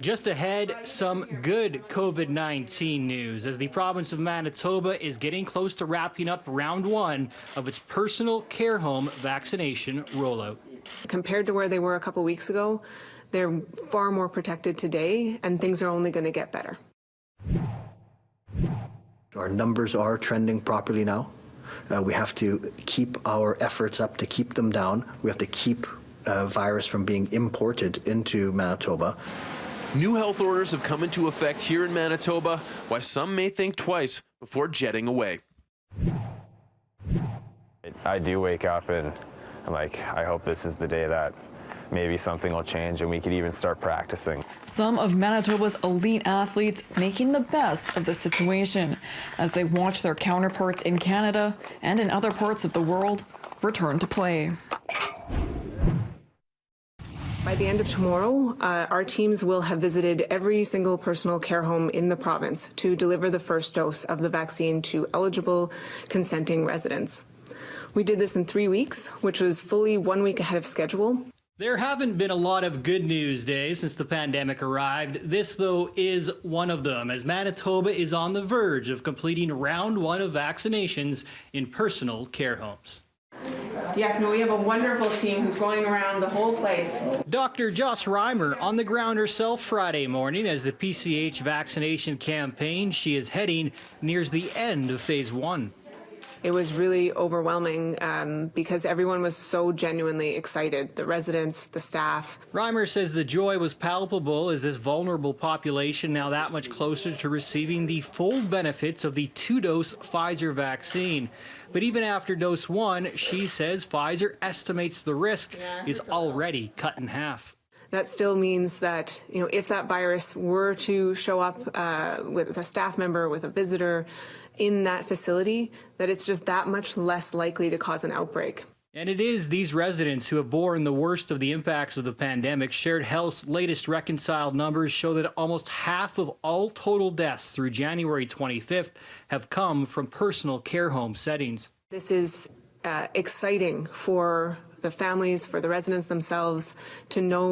Just ahead, some good COVID-19 news as the province of Manitoba is getting close to wrapping up round one of its personal care home vaccination rollout. Compared to where they were a couple weeks ago, they're far more protected today, and things are only going to get better. Our numbers are trending properly now. We have to keep our efforts up to keep them down. We have to keep virus from being imported into Manitoba. New health orders have come into effect here in Manitoba, why some may think twice before jetting away. I do wake up and I'm like, I hope this is the day that maybe something will change and we could even start practicing. Some of Manitoba's elite athletes making the best of the situation as they watch their counterparts in Canada and in other parts of the world return to play. By the end of tomorrow, our teams will have visited every single personal care home in the province to deliver the first dose of the vaccine to eligible consenting residents. We did this in 3 weeks, which was fully 1 week ahead of schedule. There haven't been a lot of good news days since the pandemic arrived. This, though, is one of them, as Manitoba is on the verge of completing round one of vaccinations in personal care homes. Yes, no, we have a wonderful team who's going around the whole place. Dr. Joss Reimer on the ground herself Friday morning as the PCH vaccination campaign she is heading nears the end of phase one. It was really overwhelming because everyone was so genuinely excited, the residents, the staff. Reimer says the joy was palpable as this vulnerable population now that much closer to receiving the full benefits of the 2-dose Pfizer vaccine. But even after dose one, she says Pfizer estimates the risk is already cut in half. That still means that, if that virus were to show up with a staff member, with a visitor in that facility, that it's just that much less likely to cause an outbreak. And it is these residents who have borne the worst of the impacts of the pandemic. Shared Health's latest reconciled numbers show that almost half of all total deaths through January 25th have come from personal care home settings. This is exciting for the families, for the residents themselves to know